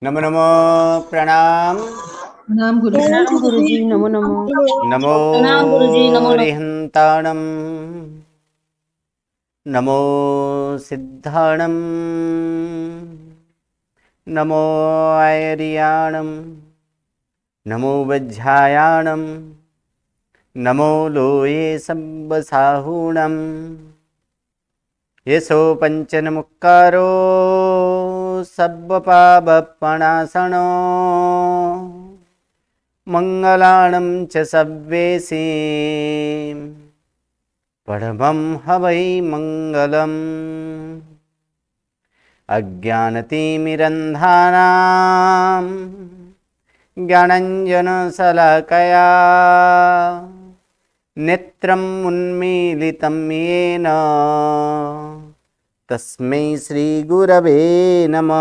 नमो नमो प्रणाम। प्रणाम गुरुजी। प्रणाम गुरुजी। नमो नमो। नमो प्रणाम गुरुजी। नमो नमो। रिहंताणम। नमो सिद्धाणम। नमो आयरियाणम। नमो वज्झायाणम। नमो लोये सब्बसाहूणम। येसो पंचन मुक्कारो सब्बपापपणासनो मंगलाणं च सव्वेसी परमं हवै मंगलम्। अज्ञानतिमिरन्धानां ज्ञानञ्जनशलाकया नेत्रम् उन्मीलितं येन तस्मै श्रीगुरवे नमः।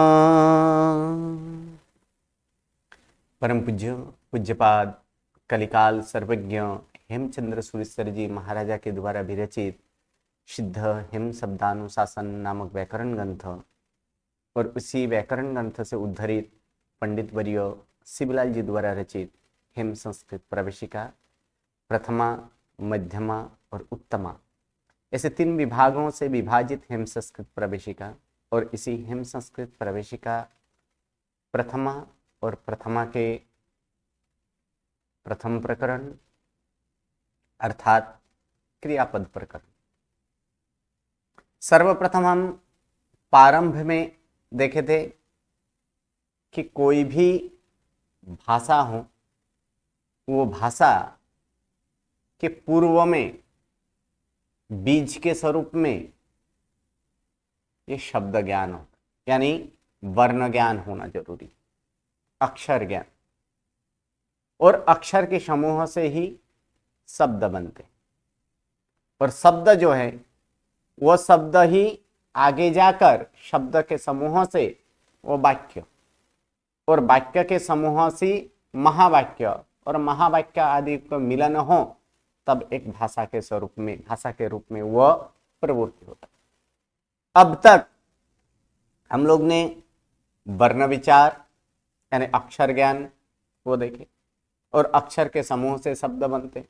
परम पूज्य पूज्यपाद कलिकाल सर्वज्ञ हेमचंद्र सुरेश्वर जी महाराजा के द्वारा विरचित सिद्ध हेम शब्दानुशासन नामक व्याकरण ग्रंथ और उसी व्याकरण ग्रंथ से उद्धरित पंडित वर्य शिवलाल जी द्वारा रचित हेम संस्कृत प्रवेशिका प्रथमा, मध्यमा और उत्तमा, ऐसे 3 विभागों से विभाजित हेम संस्कृत प्रवेशिका और इसी हेम संस्कृत प्रवेशिका प्रथमा और प्रथमा के प्रथम प्रकरण अर्थात क्रियापद प्रकरण। सर्वप्रथम हम प्रारंभ में देखे थे कि कोई भी भाषा हो वो भाषा के पूर्व में बीज के स्वरूप में ये शब्द ज्ञान हो, यानी वर्ण ज्ञान होना जरूरी, अक्षर ज्ञान, और अक्षर के समूह से ही शब्द बनते और शब्द जो है वो शब्द ही आगे जाकर शब्द के समूह से वो वाक्य और वाक्य के समूह से महावाक्य और महावाक्य आदि का मिलन हो तब एक भाषा के स्वरूप में, भाषा के रूप में वह प्रवृत्ति होता। अब तक हम लोग ने वर्ण विचार यानी अक्षर ज्ञान वो देखे और अक्षर के समूह से शब्द बनते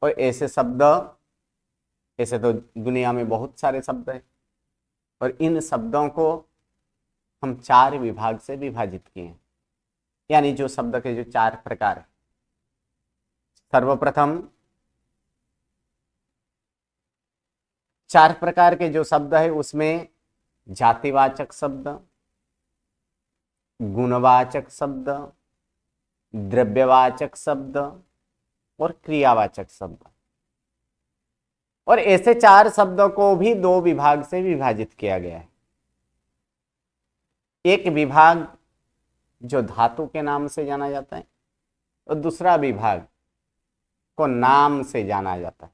और ऐसे शब्द, ऐसे तो दुनिया में बहुत सारे शब्द हैं और इन शब्दों को हम 4 विभाग से विभाजित किए हैं, यानी जो शब्द के जो 4 प्रकार हैं। सर्वप्रथम 4 प्रकार के जो शब्द है उसमें जातिवाचक शब्द, गुणवाचक शब्द, द्रव्यवाचक शब्द और क्रियावाचक शब्द, और ऐसे 4 शब्दों को भी 2 विभाग से विभाजित किया गया है। एक विभाग जो धातु के नाम से जाना जाता है और दूसरा विभाग को नाम से जाना जाता है,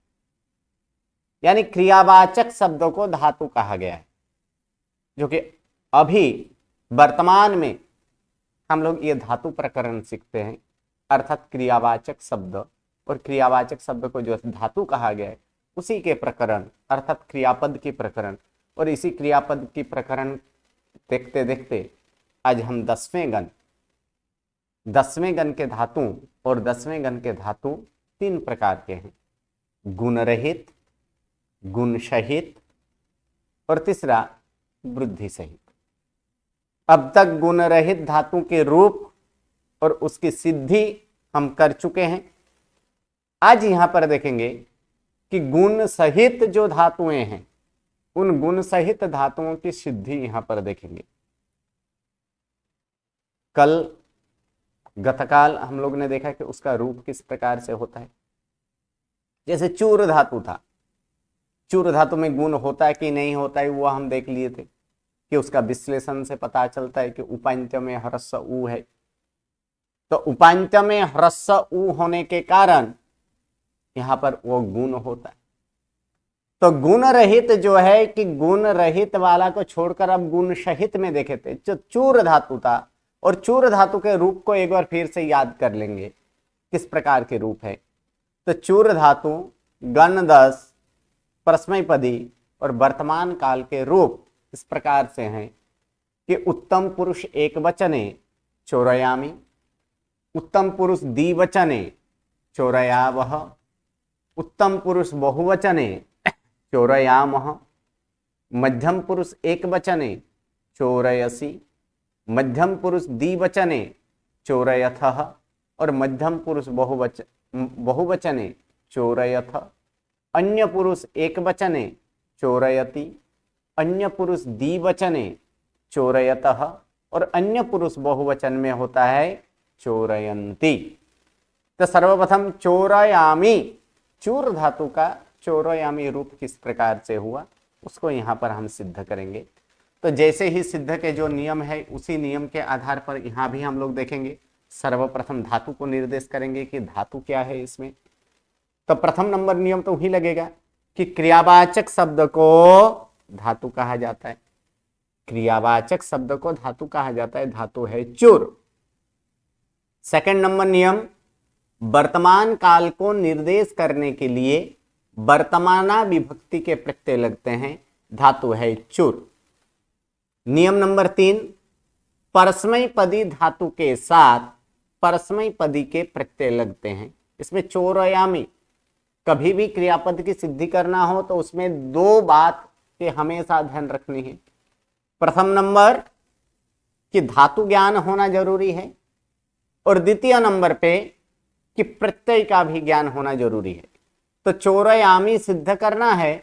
यानी क्रियावाचक शब्दों को धातु कहा गया है, जो कि अभी वर्तमान में हम लोग ये धातु प्रकरण सीखते हैं, अर्थात क्रियावाचक शब्द और क्रियावाचक शब्द को जो धातु कहा गया है उसी के प्रकरण अर्थात क्रियापद के प्रकरण, और इसी क्रियापद की प्रकरण देखते देखते आज हम 10वें गण के धातु और 10वें गण के धातु 3 प्रकार के हैं, गुण रहित, गुण सहित और तीसरा वृद्धि सहित। अब तक गुण रहित धातु के रूप और उसकी सिद्धि हम कर चुके हैं। आज यहां पर देखेंगे कि गुण सहित जो धातुएं हैं उन गुण सहित धातुओं की सिद्धि यहां पर देखेंगे। कल गतकाल हम लोग ने देखा कि उसका रूप किस प्रकार से होता है। जैसे चूर धातु था, चूर धातु में गुण होता है कि नहीं होता है वो हम देख लिए थे कि उसका विश्लेषण से पता चलता है कि उपांत्य में ह्रस्व उ है, तो उपांत्य में ह्रस्व उ होने के कारण यहां पर वो गुण होता है। तो गुण रहित जो है कि गुण रहित वाला को छोड़कर अब गुण सहित में देखे थे जो चूर धातु था, और चूर धातु के रूप को एक बार फिर से याद कर लेंगे किस प्रकार के रूप है। तो चूर धातु गण 10 परस्मैपदी और वर्तमान काल के रूप इस प्रकार से हैं कि उत्तम पुरुष एक वचने चोरयामि। उत्तम पुरुष द्विवचने चोरयावः। उत्तम पुरुष बहुवचने चोरयामः। मध्यम पुरुष एक वचने चोरयसि। मध्यम पुरुष द्विवचने चोरयथः और मध्यम पुरुष बहुवचने चोरयथ। अन्य पुरुष एक वचने चोरयति। अन्य पुरुष द्विवचने चोरयतः और अन्य पुरुष बहुवचन में होता है चोरयन्ति। तो सर्वप्रथम चोरयामि, चूर धातु का चोरयामि रूप किस प्रकार से हुआ उसको यहां पर हम सिद्ध करेंगे। तो जैसे ही सिद्ध के जो नियम है उसी नियम के आधार पर यहां भी हम लोग देखेंगे। सर्वप्रथम धातु को निर्देश करेंगे कि धातु क्या है इसमें। तो प्रथम नंबर नियम तो वही लगेगा कि क्रियावाचक शब्द को धातु कहा जाता है। क्रियावाचक शब्द को धातु कहा जाता है, धातु है चूर। सेकंड नंबर नियम, वर्तमान काल को निर्देश करने के लिए वर्तमाना विभक्ति के प्रत्यय लगते हैं, धातु है चूर। नियम नंबर 3, परस्मय पदी धातु के साथ परस्मय पदी के प्रत्यय लगते हैं। इसमें चोरयामि कभी भी क्रियापद की सिद्धि करना हो तो उसमें दो बात के हमेशा ध्यान रखनी है। प्रथम नंबर कि धातु ज्ञान होना जरूरी है और द्वितीय नंबर पे कि प्रत्यय का भी ज्ञान होना जरूरी है। तो चोरयामि सिद्ध करना है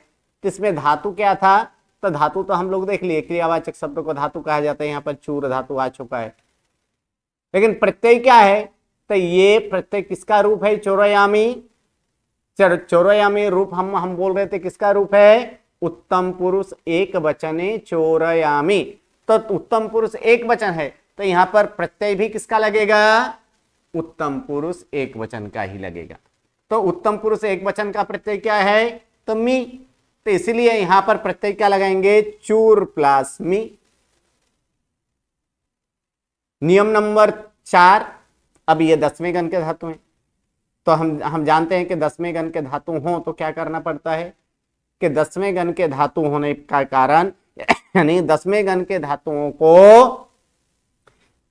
तो इसमें धातु क्या था, तो धातु तो हम लोग देख लिए, क्रियावाचक शब्द को धातु कहा जाता है, यहाँ पर चूर धातु आ चुका है। लेकिन प्रत्यय क्या है, तो ये प्रत्यय किसका रूप है, चोरयामि। चोरयामि रूप हम बोल रहे थे किसका रूप है, उत्तम पुरुष एक वचने चोरयामि। तो उत्तम पुरुष एक वचन है तो यहां पर प्रत्यय भी किसका लगेगा, उत्तम पुरुष एक वचन का ही लगेगा। तो उत्तम पुरुष एक वचन का प्रत्यय क्या है, तो मी। तो इसलिए यहां पर प्रत्यय क्या लगाएंगे, चूर प्लस मी। नियम नंबर 4, अब ये 10वें गण के धातु हैं तो हम जानते हैं कि 10वें गण के धातु हो तो क्या करना पड़ता है कि 10वें गण के धातु होने का कारण यानी 10वें गण के धातुओं को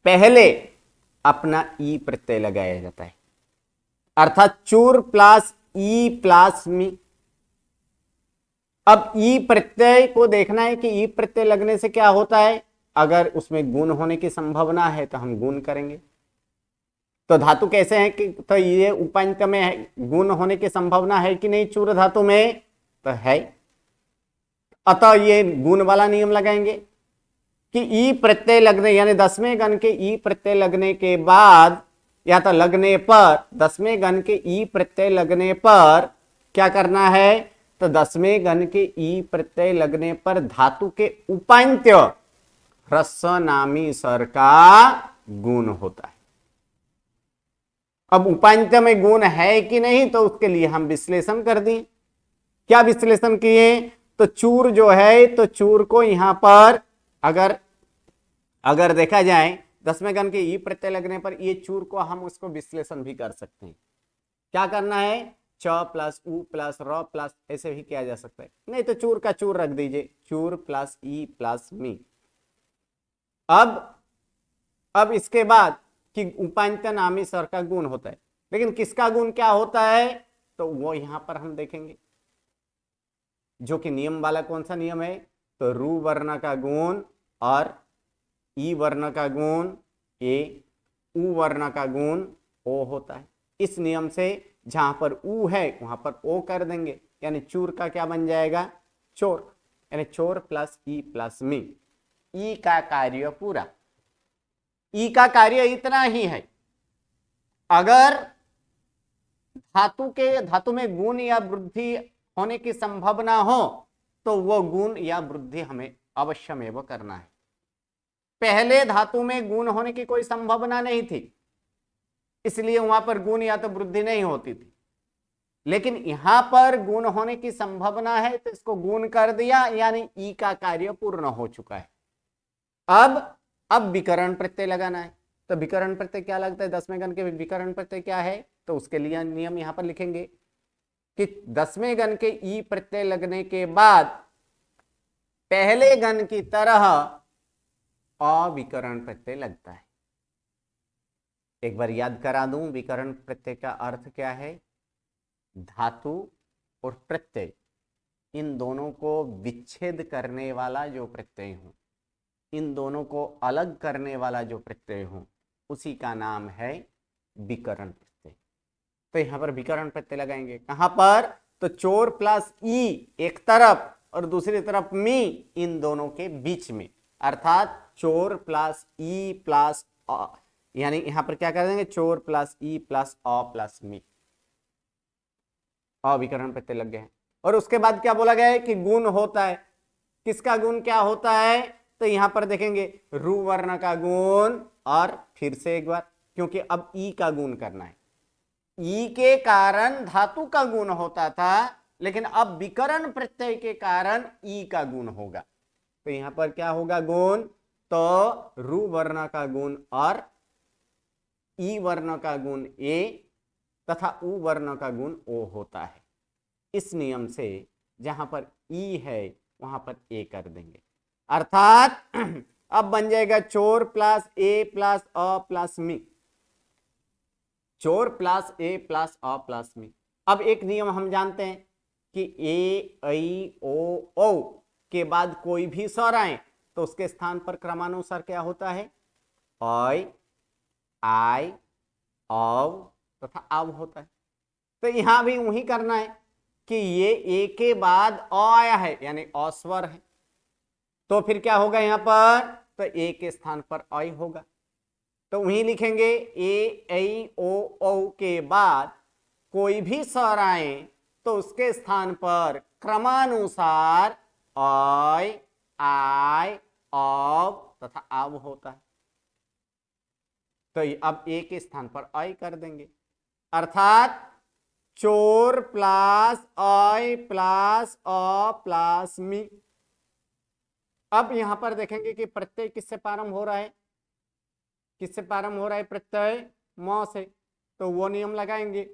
पहले अपना ई प्रत्यय लगाया जाता है, अर्थात चूर प्लस ई प्लस मी। अब ई प्रत्यय को देखना है कि ई प्रत्यय लगने से क्या होता है, अगर उसमें गुण होने की संभावना है तो हम गुण करेंगे। तो धातु कैसे है कि तो ये उपांत में है, गुण होने की संभावना है कि नहीं चूर धातु में, तो है। अतः ये गुण वाला नियम लगाएंगे कि ई प्रत्यय लगने यानी 10वें गण के ई प्रत्यय लगने के बाद या तो लगने पर 10वें गण के ई प्रत्यय लगने पर क्या करना है, तो 10वें गण के ई प्रत्यय लगने पर धातु के उपांत्य ह्रस्व नामी स्वर का गुण होता है। अब उपांत्य में गुण है कि नहीं तो उसके लिए हम विश्लेषण कर दिए। क्या विश्लेषण किए, तो चूर जो है तो चूर को यहां पर अगर देखा जाए 10वें गण के ई प्रत्यय लगने पर ये चूर को हम उसको विश्लेषण भी कर सकते हैं। क्या करना है, च प्लस उ प्लस र प्लस ऐसे भी किया जा सकता है, नहीं तो चूर का चूर रख दीजिए, चूर प्लस ई प्लस मी। अब इसके बाद कि उपांत्य नामी स्वर का गुण होता है, लेकिन किसका गुण क्या होता है तो वो यहां पर हम देखेंगे, जो कि नियम वाला कौन सा नियम है, तो रू वर्ण का गुण और ई वर्ण का गुण ए, उ वर्ण का गुण ओ होता है। इस नियम से जहां पर उ है वहां पर ओ कर देंगे, यानी चूर का क्या बन जाएगा, चोर, यानी चोर प्लस ई प्लस मी। ई का कार्य पूरा, ई का कार्य इतना ही है, अगर धातु में गुण या वृद्धि होने की संभावना हो तो वो गुण या वृद्धि हमें अवश्यमेव करना है। पहले धातु में गुण होने की कोई संभावना नहीं थी, इसलिए वहां पर गुण या तो वृद्धि नहीं होती थी, लेकिन यहां पर गुण होने की संभावना है तो इसको गुण कर दिया, यानी ई का कार्य पूर्ण हो चुका है। अब विकरण प्रत्यय लगाना है, तो विकरण प्रत्यय क्या लगता है, 10वें गण के विकरण प्रत्यय क्या है, तो उसके लिए नियम यहां पर लिखेंगे कि 10वें गण के ई प्रत्यय लगने के बाद पहले गण की तरह अविकरण प्रत्यय लगता है। एक बार याद करा दूं, विकर्ण प्रत्यय का अर्थ क्या है? धातु और प्रत्यय, इन दोनों को विच्छेद करने वाला जो प्रत्यय हो, इन दोनों को अलग करने वाला जो प्रत्यय हो, उसी का नाम है विकर्ण प्रत्यय। तो यहां पर विकर्ण प्रत्यय लगाएंगे कहां पर? तो चोर प्लस ई एक तरफ और दूसरी तरफ मी, इन दोनों के बीच में, अर्थात चोर प्लस ई प्लस अ, यानी यहां पर क्या कर देंगे? चोर प्लस ई प्लस अ प्लस मी, अविकरण प्रत्यय लग गए हैं। और उसके बाद क्या बोला गया है कि गुण होता है। किसका गुण क्या होता है? तो यहां पर देखेंगे रु वर्ण का गुण, और फिर से एक बार, क्योंकि अब ई का गुण करना है। ई के कारण धातु का गुण होता था, लेकिन अब विकर्ण प्रत्यय के कारण ई का गुण होगा। तो यहां पर क्या होगा गुण? तो रु वर्ण का गुण और ई वर्ण का गुण ए तथा उ वर्ण का गुण ओ होता है। इस नियम से जहां पर ई है वहां पर ए कर देंगे, अर्थात अब बन जाएगा चोर प्लस ए प्लस अ प्लस मी, चोर प्लस ए प्लस अ प्लस मी। अब एक नियम हम जानते हैं कि ए ऐ ओ औ के बाद कोई भी स्वर आए तो उसके स्थान पर क्रमानुसार क्या होता है? ऐ, आई, औ तथा आव होता है। तो यहां भी वही करना है कि ये ए के बाद अ आया है, यानी अस्वर है, तो फिर क्या होगा यहां पर? तो ए के स्थान पर ऐ होगा। तो वही लिखेंगे ए ऐ ओ औ के बाद कोई भी स्वर आए तो उसके स्थान पर क्रमानुसार ऐ, आय, औ तथा आव होता है। तो अब ए के स्थान पर ऐ कर देंगे, अर्थात चोर प्लस ऐ प्लस अ प्लस मी। अब यहां पर देखेंगे कि प्रत्यय किससे प्रारंभ हो रहा है? किससे प्रारंभ हो रहा है प्रत्यय? म से। तो वो नियम लगाएंगे,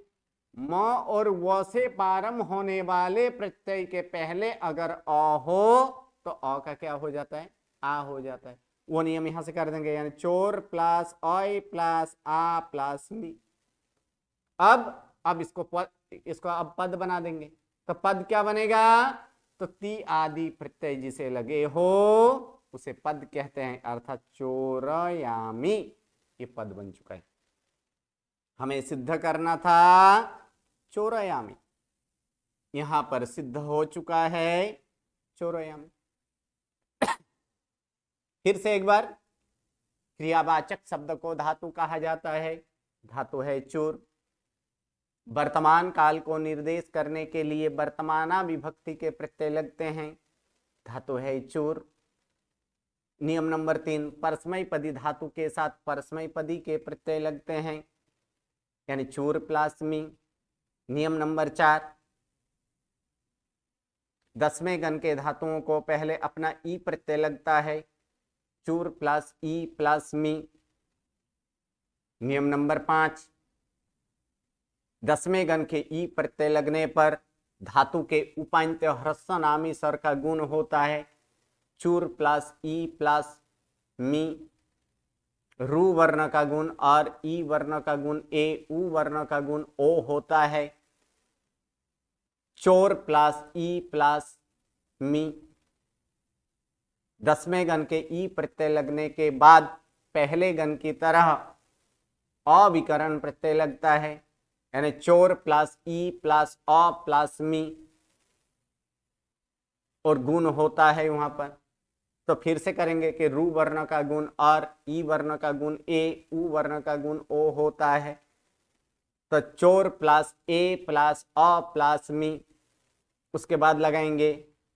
म और व से प्रारंभ होने वाले प्रत्यय के पहले अगर अ हो तो अ का क्या हो जाता है? आ हो जाता है। वो नियम यहां से कर देंगे, यानी चोर प्लस ऐ प्लस आ प्लस मी। अब इसको अब पद बना देंगे। तो पद क्या बनेगा? तो ती आदि प्रत्यय जिसे लगे हो उसे पद कहते हैं, अर्थात चोरयामी, ये पद बन चुका है। हमें सिद्ध करना था चोरयामी, यहां पर सिद्ध हो चुका है चोरयामी। फिर से एक बार, क्रियावाचक शब्द को धातु कहा जाता है, धातु है चोर। वर्तमान काल को निर्देश करने के लिए वर्तमाना विभक्ति के प्रत्यय लगते हैं, धातु है चोर। नियम नंबर 3, परस्मय पदी धातु के साथ परस्मय पदी के प्रत्यय लगते हैं, यानी चोर प्लस मी। नियम नंबर 4, 10वें गण के धातुओं को पहले अपना ई प्रत्यय लगता है, चोर प्लस ई प्लस मी। नियम नंबर 5, 10वें गण के ई प्रत्यय लगने पर धातु के उपांत्य ह्रस्वनामी स्वर का गुण होता है, चूर प्लस ई प्लस मी। रु वर्ण का गुण और ई वर्ण का गुण ए, उ वर्ण का गुण ओ होता है, चोर प्लस ई प्लस मी। 10वें गण के ई प्रत्यय लगने के बाद पहले गण की तरह अविकरण प्रत्यय लगता है, यानी चोर प्लस ई प्लस अ प्लस मी, और गुण होता है वहां पर। तो फिर से करेंगे कि रु वर्ण का गुण और ई वर्ण का गुण ए, उ वर्ण का गुण ओ होता है। तो चोर प्लस ए प्लस अ प्लस मी। उसके बाद लगाएंगे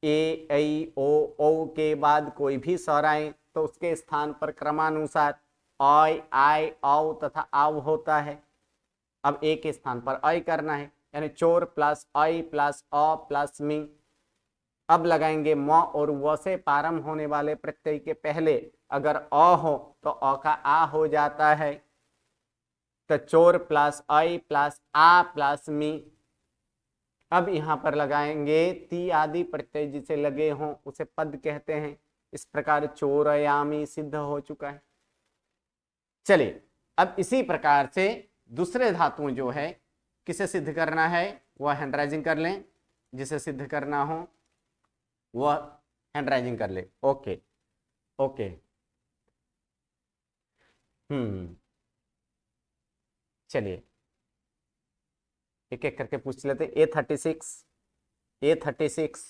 ए ऐ ओ औ के बाद कोई भी स्वर आए तो उसके स्थान पर क्रमानुसार ऐ, आय, औ तथा आव होता है। अब ए के स्थान पर ऐ करना है, यानी चोर प्लस ऐ प्लस अ प्लस मी। अब लगाएंगे म और व से प्रारंभ होने वाले प्रत्यय के पहले अगर अ हो तो अ का आ हो जाता है, तो चोर प्लस ऐ प्लस आ प्लस मी। अब यहां पर लगाएंगे ती आदि प्रत्यय जिसे लगे हों उसे पद कहते हैं। इस प्रकार चोरयामी सिद्ध हो चुका है। चलिए अब इसी प्रकार से दूसरे धातुओं जो है किसे सिद्ध करना है वह हैंडराइजिंग कर लें, जिसे सिद्ध करना हो वह हैंडराइजिंग कर ले। ओके ओके चलिए एक एक करके पूछ लेते। A36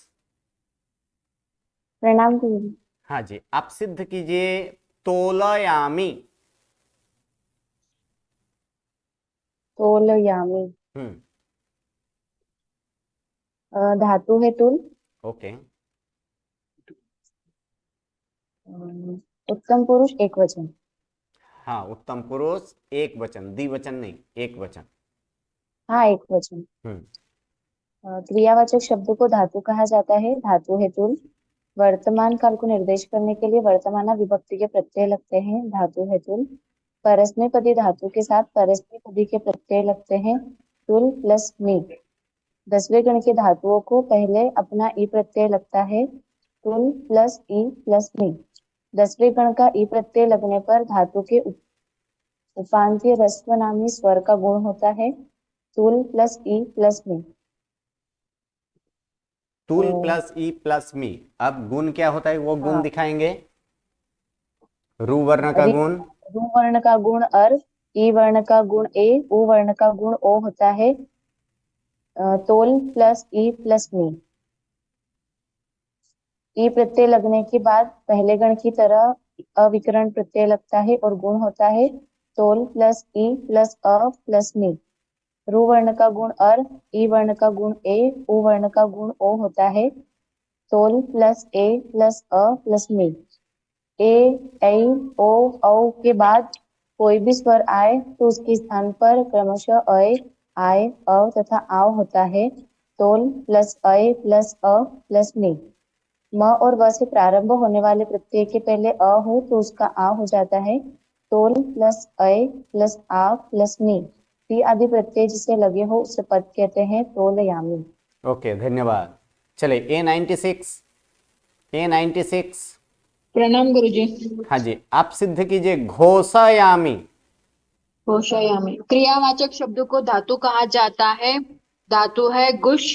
प्रणाम गुरुजी। हाँ जी, आप सिद्ध कीजिए तोलयामी। तोलयामी। हम्म धातु है तुल। ओके उत्तम पुरुष एक वचन। हाँ, उत्तम पुरुष एक वचन, द्विवचन नहीं, एक वचन। हाँ, एक वचन। हम्म क्रियावाचक शब्द को धातु कहा जाता है। धातु है तुल। वर्तमान काल को निर्देश करने के लिए वर्तमान विभक्ति के प्रत्यय लगते हैं। धातु है तुल। परस्मैपदी धातु के साथ परस्मैपदी के प्रत्यय लगते हैं। तुल प्लस मी। 10वें गण के धातुओं को पहले अपना ई प्रत्यय लगता है। तुल प्लस ई प्लस मी। 10वें गण का ई प्रत्यय लगने पर धातु के उपांत्य ह्रस्व नामी स्वर का गुण होता है। तुल प्लस ई प्लस मी। तुल प्लस ई प्लस मी। अब गुण क्या होता है वो गुण हाँ, दिखाएंगे। रू वर्ण का गुण, रू वर्ण का गुण अर, ई वर्ण का गुण ए, उ वर्ण का गुण ओ होता है। तोल प्लस ई प्लस मी। ई प्रत्यय लगने के बाद पहले गण की तरह अविकरण प्रत्यय लगता है और गुण होता है तोल प्लस ई प्लस अ प्लस मी। रू वर्ण का गुण अर, ई वर्ण का गुण ए, उ वर्ण का गुण ओ होता है तोल प्लस ए प्लस अ प्लस मी। ए, ऐ, ओ, औ के बाद कोई भी स्वर आए तो उसके स्थान पर क्रमशः अय, आय, अ तथा आव होता है। तोल प्लस अय प्लस अ प्लस मी। म और व से प्रारंभ होने वाले प्रत्यय के पहले अ हो तो उसका आ हो जाता है। तोल प्लस अय प्लस आ प्लस मी। टी आदि प्रत्यय जिसे लगे हो उसे पद कहते हैं तोलयामी। ओके धन्यवाद। चलिए A96 प्रणाम गुरुजी। हाँ जी, आप सिद्ध कीजिए घोषयामी। होशयामी। क्रियावाचक शब्द को धातु कहा जाता है। धातु है गुश।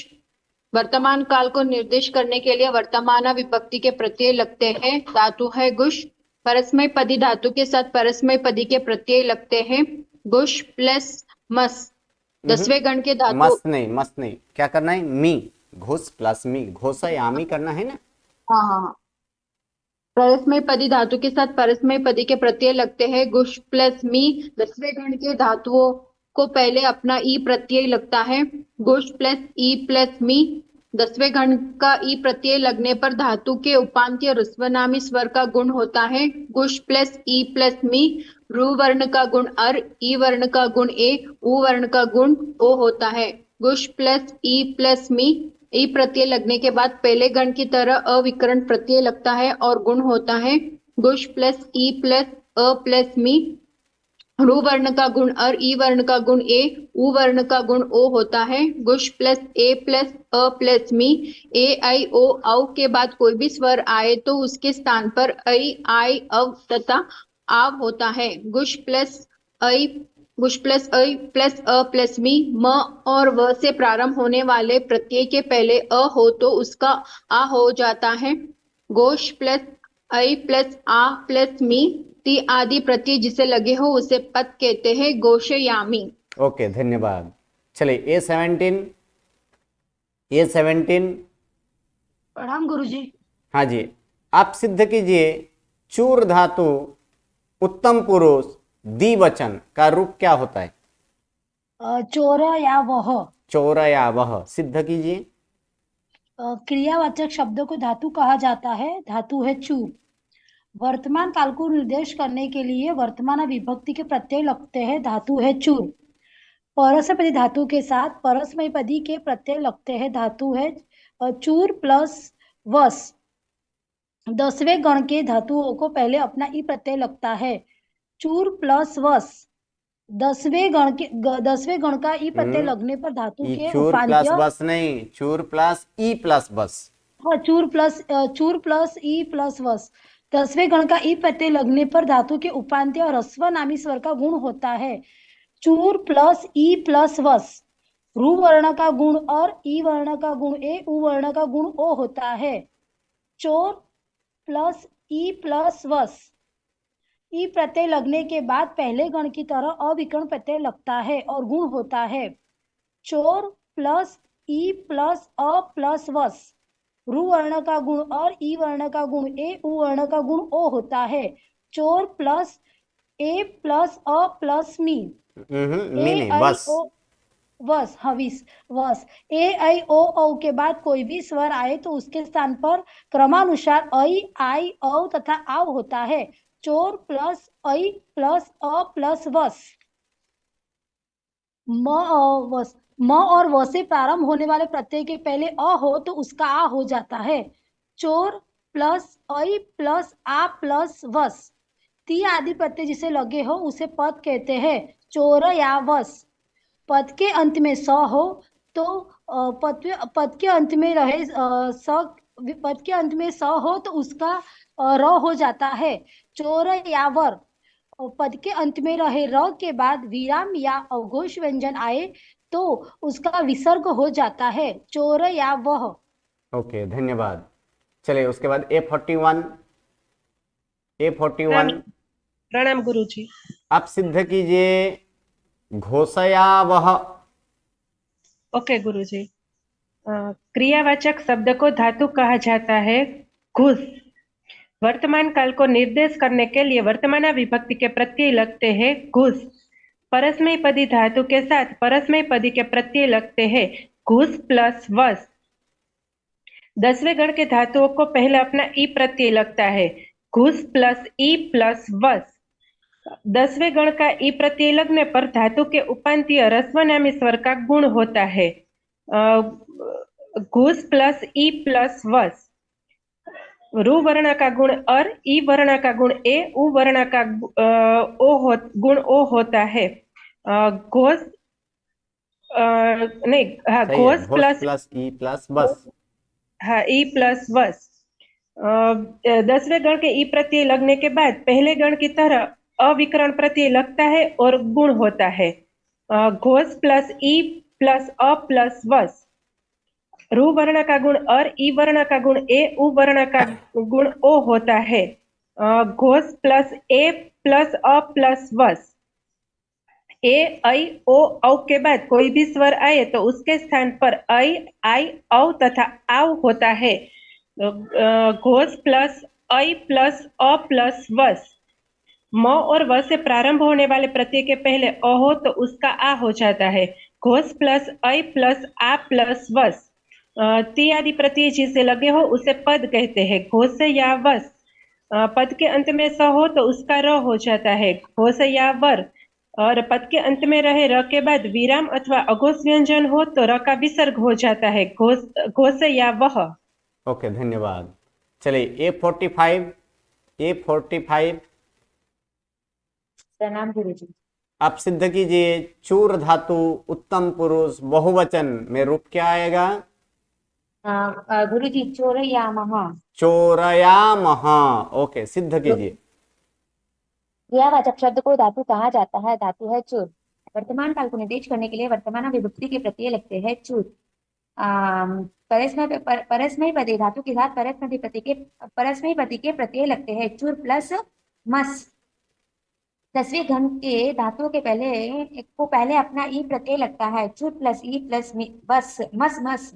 वर्तमान काल को निर्देश करने के लिए वर्तमान विभक्ति के प्रत्यय लगते हैं। धातु है गुश। परस्मय पदी धातु के साथ परस्मय पदी के प्रत्यय लगते हैं। गुश प्लस मस। 10वें गण के धातु। मस्त नहीं, क्या करना है मी, घोष प्लस मी, घोषयामी करना है ना। हाँ हाँ हाँ। परस्मय पदी धातु के साथ परस्मय पदी के प्रत्यय लगते हैं। गुश प्लस मी। 10वें गण के धातुओं को पहले अपना ई प्रत्यय लगता है। गुश प्लस ई प्लस मी। 10वें गण का ई प्रत्यय लगने पर धातु के उपांत्य ह्रस्वनामी स्वर का गुण होता है। गुश प्लस ई प्लस मी। रू वर्ण का गुण अर, ई वर्ण का गुण ए, उ वर्ण का गुण ओ होता है। गुश प्लस ई प्लस मी। ई प्रत्यय लगने के बाद पहले गण की तरह अविकरण प्रत्यय लगता है और गुण होता है गुश प्लस ई प्लस अ प्लस मी। रू वर्ण का गुण अर, ई वर्ण का गुण ए, उ वर्ण का गुण ओ होता है। गुश प्लस ए प्लस अ प्लस मी। ए, आई, ओ, औ के बाद कोई भी स्वर आए तो उसके स्थान पर ऐ, आई, अव तथा आव होता है। गुश प्लस ऐ प्लस अ प्लस मी। म और व से प्रारंभ होने वाले प्रत्यय के पहले अ हो तो उसका आ हो जाता है। गोश प्लस ऐ प्लस आ प्लस मी। ती आदि प्रत्यय जिसे लगे हो उसे पद कहते हैं गोशयामी। ओके धन्यवाद। चलिए A17 प्रणाम गुरुजी। हाँ जी, आप सिद्ध कीजिए चूर धातु उत्तम पुरुष द्विवचन का रूप क्या होता है। चोर या वह। चोरया वह सिद्ध कीजिए। क्रियावाचक शब्द को धातु कहा जाता है। धातु है चूर। वर्तमान काल को निर्देश करने के लिए वर्तमान विभक्ति के प्रत्यय लगते हैं। धातु है चूर। परस्मैपदी धातु के साथ परस्मैपदी के प्रत्यय लगते हैं। धातु है चूर प्लस वस। 10वें गण के धातुओं को पहले अपना ई प्रत्यय लगता है। चूर प्लस वस। 10वें गण का ई प्रत्यय लगने पर धातु ई के चूर प्लस उपांत्य। बस नहीं, चूर प्लस ई प्लस बस। हाँ, चूर प्लस ई प्लस वस 10वें गण का ई प्रत्यय लगने पर धातु के उपांत्य और ह्रस्व नामी स्वर का गुण होता है। चूर प्लस ई प्लस वस। रू वर्ण का गुण और ई वर्ण का गुण ए, उ वर्ण का गुण ओ होता है। चोर प्लस ई प्लस वस। ई प्रत्यय लगने के बाद पहले गण की तरह अविकर्ण प्रत्यय लगता है और गुण होता है। चोर प्लस ई प्लस अ प्लस वस। रु वर्ण का गुण और ई वर्ण का गुण ए, उ वर्ण का गुण ओ होता है। चोर प्लस ए प्लस अ प्लस मी। मी ए नहीं, आई बस। ओ वस हविस वस। ए आई ओ औ के बाद कोई भी स्वर आए तो उसके स्थान पर क्रमानुसार ऐ आई औ तथा आव होता है। चोर प्लस ऐ प्लस अ प्लस वस। वस। म और व से प्रारंभ होने वाले प्रत्यय के पहले अ हो तो उसका आ हो जाता है। चोर प्लस ऐ प्लस आ प्लस वस। ती आदि प्रत्यय जिसे लगे हो उसे पद कहते हैं। चोर या वस। पद के अंत में स हो तो पद के अंत में रहे पद के अंत में स हो तो उसका र हो जाता है। चोर या वर। पद के अंत में रहे र के बाद विराम या अवघोष व्यंजन आए तो उसका विसर्ग हो जाता है। चोर या वह। ओके, धन्यवाद। चलिए उसके बाद A41। प्रणाम A41 प्रणाम गुरुजी। आप सिद्ध कीजिए घोषयावह। ओके गुरुजी। क्रियावाचक शब्द को धातु कहा जाता है घुस। वर्तमान काल को निर्देश करने के लिए वर्तमान विभक्ति के प्रत्यय लगते हैं घुस। परस्मय पदी धातु के साथ परस्मय पदी के प्रत्यय लगते हैं घुस प्लस वस। 10वें गण के धातुओं को पहले अपना ई प्रत्यय लगता है घुस प्लस ई प्लस वस। 10वें गण का ई प्रत्यय लगने पर धातु के उपांत्य ह्रस्व नामी स्वर का गुण होता है घुस प्लस ई प्लस वस। रु वर्ण का गुण और ई वर्ण का गुण ए, उ वर्ण का गुण ओ होता है। घोष नहीं, हाँ, सही है, घोष घोष प्लस प्लस ई प्लस बस। हाँ ई प्लस वस। 10वें गण के ई प्रत्यय लगने के बाद पहले गण की तरह अविकरण प्रत्यय लगता है और गुण होता है घोष प्लस ई प्लस अ प्लस वस। रु वर्ण का गुण और ई वर्ण का गुण ए, उ वर्ण का गुण ओ होता है घोष प्लस ए प्लस अ प्लस वस। ए ऐ ओ औ के बाद कोई भी स्वर आए तो उसके स्थान पर ऐ आई औ तथा आव होता है घोष प्लस ऐ प्लस अ प्लस वस। म और व से प्रारंभ होने वाले प्रत्यय के पहले अ हो तो उसका आ हो जाता है घोष प्लस ऐ प्लस आ प्लस वस। ती आदि प्रत्यय जिसे लगे हो उसे पद कहते हैं घोष या वस। पद के अंत में स हो तो उसका र हो जाता है घोष या वर। और पद के अंत में रहे र के बाद विराम अथवा अघोष व्यंजन हो तो र का विसर्ग हो जाता है घोष या वह। ओके, धन्यवाद। चलिए A45। A45 प्रणाम गुरुजी। आप सिद्ध कीजिए चूर धातु उत्तम पुरुष बहुवचन में रूप क्या आएगा? गुरुजी चोरयामः। चोरयामः। ओके, सिद्ध कीजिए। क्रियावाचक शब्द को धातु कहा जाता है, धातु है चूर। वर्तमान काल को निर्देश करने के लिए वर्तमान विभक्ति के प्रत्यय लगते हैं चूर। परस्मय पदी धातु के साथ परस्मय पदी के प्रत्यय लगते हैं चूर प्लस मस। 10वें गण के धातुओं के पहले अपना ई प्रत्यय लगता है चूर प्लस ई प्लस बस मस मस।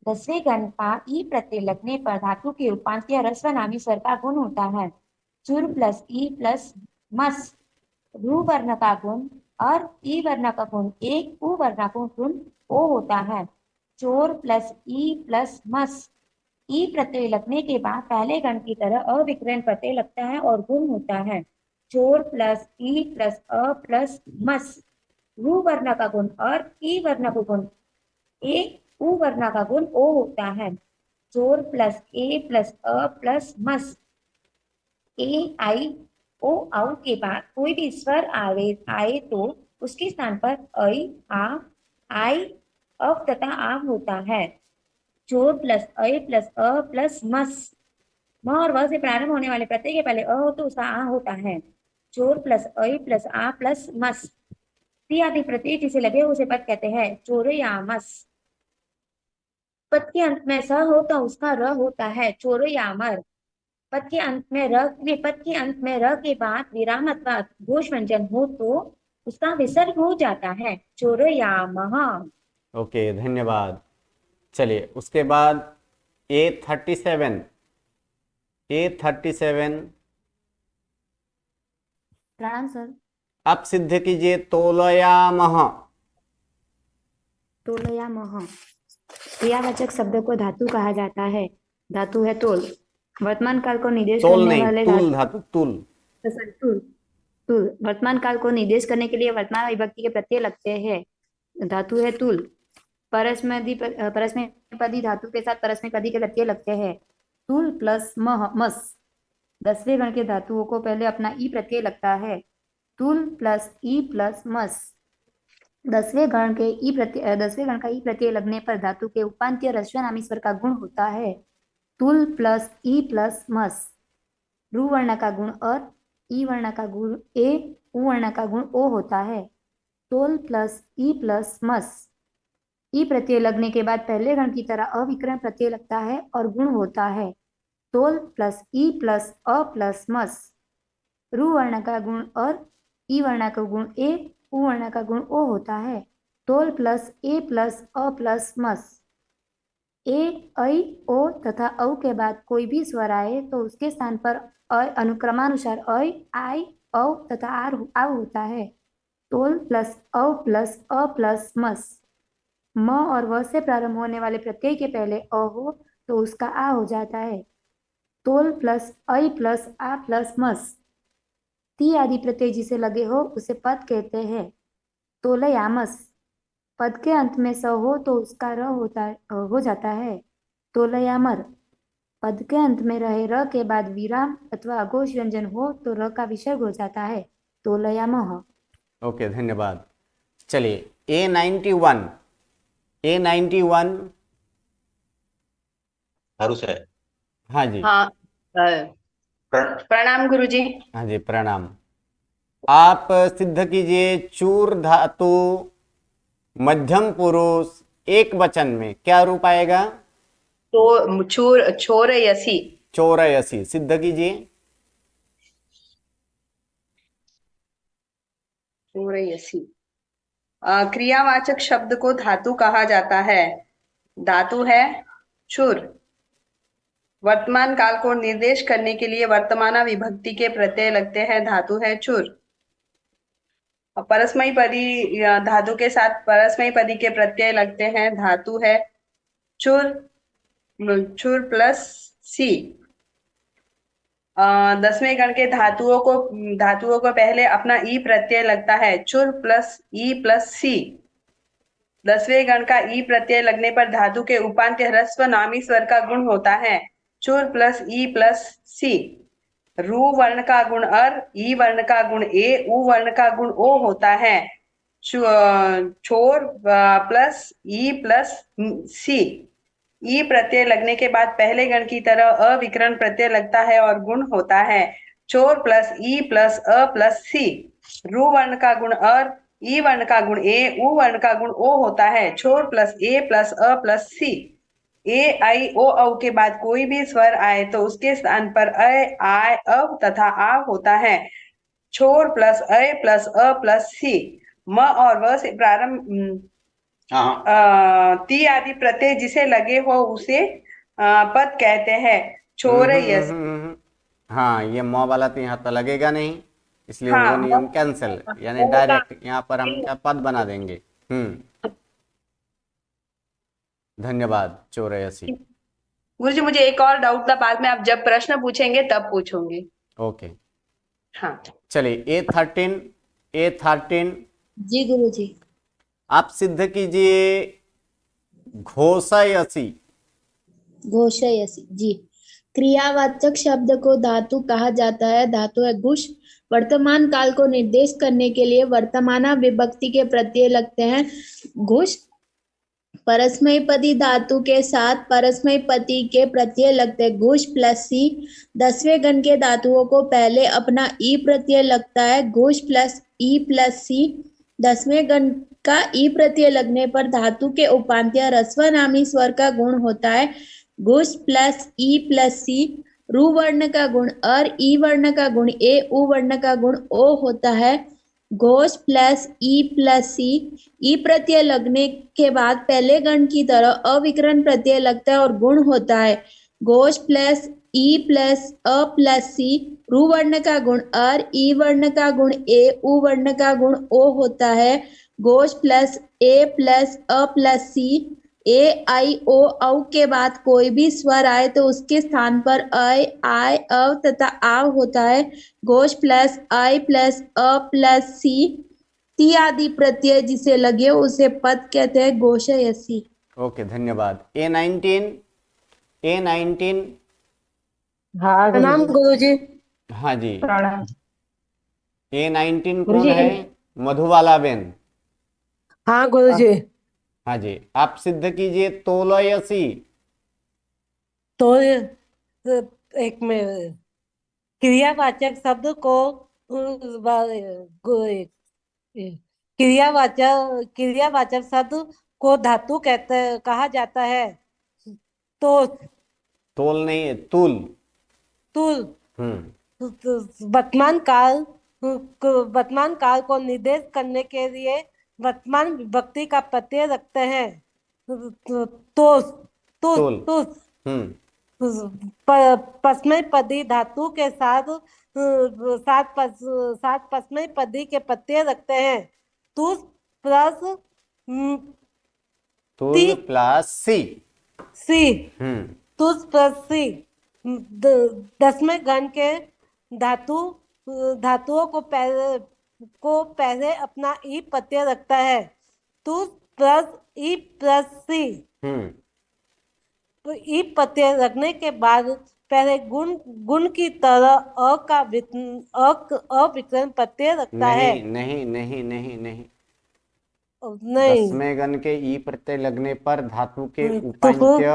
10वें गण का ई प्रत्यय लगने पर धातु के उपांत्य ह्रस्व नामी स्वर का गुण होता है चूर प्लस ई प्लस मस। रु वर्ण का गुण और ई वर्ण का गुण एक, उ वर्ण का गुण ओ होता है चोर प्लस ई प्लस मस। ई प्रत्यय लगने के बाद पहले गण की तरह अविकरण प्रत्यय लगता है और गुण होता है चोर प्लस ई प्लस अ प्लस मस। रु वर्ण का गुण और ई वर्ण का गुण ए, उ वर्ण का गुण ओ होता है चोर प्लस ए प्लस अ प्लस मस। ए आई ओ औ के बाद कोई भी स्वर आए तो उसके स्थान पर ऐ आ आई अव तथा आव होता है चोर प्लस ऐ प्लस अ प्लस मस। म और व से प्रारंभ होने वाले प्रत्यय के पहले अ हो तो उसका आ होता है। चोर प्लस अ प्लस आ प्लस मस। ती आदि प्रत्यय जिसे लगे हो उसे पद कहते हैं। चोर या मस। पद के अंत में स हो तो उसका र होता है। चोर या मर। पद के अंत में र के बाद विराम अथवा घोष व्यंजन हो तो उसका विसर्ग हो जाता है। चोर या मह। ओके, धन्यवाद। चलिए उसके बाद A37, A37 प्रणाम सर। आप सिद्ध कीजिए तोलयामः। तोलयामः। क्रियावाचक शब्द को धातु कहा जाता है। धातु है तोल। वर्तमान काल को निर्देश तोल करने नहीं, वाले तुल धातु, तुल। सॉरी तुल। तुल वर्तमान काल को निर्देश करने के लिए वर्तमान विभक्ति के प्रत्यय लगते हैं। धातु है तुल। परस्मैपदी धातु के साथ परस्मैपदी के प्रत्यय लगते हैं। तुल प्लस मह मस। 10वें गण के धातुओं को पहले अपना ई प्रत्यय लगता है। तुल प्लस ई प्लस मस। 10वें गण का ई प्रत्यय लगने पर धातु के उपांत्य ह्रस्व स्वर का गुण होता है। तुल प्लस ई प्लस मस। रु वर्ण का गुण और ई वर्ण का गुण ए, उ वर्ण का गुण ओ होता है। तोल प्लस ई प्लस मस। ई प्रत्यय लगने के बाद पहले गण की तरह अविकरण प्रत्यय लगता है और गुण होता है। तोल प्लस ई प्लस अ प्लस मस। रु वर्ण का गुण और ई वर्ण का गुण ए, उ वर्ण का गुण ओ होता है। तोल प्लस ए प्लस अ प्लस मस। ए, ऐ, ओ तथा औ के बाद कोई भी स्वर आए तो उसके स्थान पर अनुक्रमानुसार ऐ, आई, औ तथा आव होता है। तोल प्लस औ प्लस अ प्लस मस। म और व से प्रारंभ होने वाले प्रत्यय के पहले अ हो तो उसका आ हो जाता है। तोल प्लस ऐ प्लस आ प्लस मस। ती आदि प्रत्यय जिसे लगे हो उसे पद कहते हैं। तोलयामस। पद के अंत में स हो तो उसका र हो जाता है। तोलयामर। पद के अंत में रहे र के बाद विराम अथवा अघोष व्यंजन हो तो र का विसर्ग हो जाता है। तोलयामः। ओके, धन्यवाद। चलिए A91, A91। हरुष है। हाँ जी। हाँ प्रणाम गुरुजी। हाँ जी, प्रणाम। आप सिद्ध कीजिए चूर धातु मध्यम पुरुष एक वचन में क्या रूप आएगा? तो छोर यसी। चौरयसी। सिद्ध कीजिए। छोर यसी। क्रियावाचक शब्द को धातु कहा जाता है। धातु है चुर। वर्तमान काल को निर्देश करने के लिए वर्तमान विभक्ति के प्रत्यय लगते हैं। धातु है चुर। परस्मैपदी धातु के साथ परस्मैपदी के प्रत्यय लगते हैं। धातु है चुर। चुर प्लस सी। 10वें गण के धातुओं को पहले अपना ई प्रत्यय लगता है। चुर प्लस ई प्लस सी। 10वें गण का ई प्रत्यय लगने पर धातु के उपांत्य ह्रस्व नामी स्वर का गुण होता है। चुर प्लस ई प्लस सी। रु वर्ण का गुण अर, ई वर्ण का गुण ए, उ वर्ण का गुण ओ होता है। छोर प्लस ई प्लस सी। ई प्रत्यय लगने के बाद पहले गण की तरह अविकरण प्रत्यय लगता है और गुण होता है। चोर प्लस ई प्लस अ प्लस सी। रु वर्ण का गुण अर, ई वर्ण का गुण ए, उ वर्ण का गुण ओ होता है। छोर प्लस ए प्लस अ प्लस सी। ए, आई, ओ, औ के बाद कोई भी स्वर आए तो उसके स्थान पर अ, आय, अव तथा आ होता है। छोर प्लस अ प्लस अ प्लस सी। म और व से प्रारंभ ती आदि प्रत्यय जिसे लगे हो उसे पद कहते हैं। छोर यस। हाँ, ये म वाला तो यहाँ तो लगेगा नहीं, इसलिए वो हाँ नियम कैंसिल, यानी डायरेक्ट यहाँ पर हम क्या पद बना देंगे। धन्यवाद। चौरासी। गुरुजी मुझे एक और डाउट था, बाद में आप जब प्रश्न पूछेंगे तब पूछूंगी। ओके। हाँ चलिए A13 जी गुरुजी। आप सिद्ध कीजिए घोषयसी। घोषयसी। जी। क्रियावाचक शब्द को धातु कहा जाता है। धातु है घुष। वर्तमान काल को निर्देश करने के लिए वर्तमान विभक्ति के प्रत्यय लगते हैं। घुष। परस्मैपदी धातु के साथ परस्मैपदी के प्रत्यय लगते हैं। घुष प्लस सी। 10वें गण के धातुओं को पहले अपना ई प्रत्यय लगता है। घुष प्लस ई प्लस सी। 10वें गण का ई प्रत्यय लगने पर धातु के उपांत्य ह्रस्वनामी स्वर का गुण होता है। घुष प्लस ई प्लस सी। रू वर्ण का गुण अर, ई वर्ण का गुण ए, उ वर्ण का गुण ओ होता है। घोष प्लस ई प्लस सी। ई प्रत्यय लगने के बाद पहले गण की तरह अविकरण प्रत्यय लगता है और गुण होता है। घोष प्लस ई प्लस अ प्लस सी। रू वर्ण का गुण अर, ई वर्ण का गुण ए, उ वर्ण का गुण ओ होता है। घोष प्लस ए प्लस अ प्लस सी। ए आई ओ औ के बाद कोई भी स्वर आए तो उसके स्थान पर अय आय अव तथा आव होता है। घोष प्लस आई प्लस अ प्लस सी। ती आदि प्रत्यय जिसे लगे उसे पद कहते हैं। घोषयसी। ओके, धन्यवाद। A19 हाँ प्रणाम गुरुजी। हाँ जी, प्रणाम A19 कौन गुरुजी। है? मधुबाला बेन। हाँ गुरुजी। हाँ जी, आप सिद्ध कीजिए तोलयसी। तो एक में क्रियावाचक शब्द को क्रियावाचक शब्द को धातु कहा जाता है। तो तोल नहीं है, तुल। तुल हम्म वर्तमान काल को निर्देश करने के लिए वर्तमान विभक्ति का प्रत्यय रखते हैं। तो तोल। तुस हम्म पश्चिमी पदी धातु के साथ सात पश्चिमी पदी के प्रत्यय रखते हैं। तुस प्लस तुल प्लस सी। सी। हम्म तुस प्लस सी। 10वें गण के धातुओं को पहले अपना ई प्रत्यय रखता है। तुस प्लस ई प्लस सी। हम्म तो ई प्रत्यय रखने के बाद पहले गुण की तरह अविकरण प्रत्यय रखता है। नहीं नहीं नहीं नहीं, नहीं 10वें गण के ई प्रत्यय लगने पर धातु के तो उपांत्य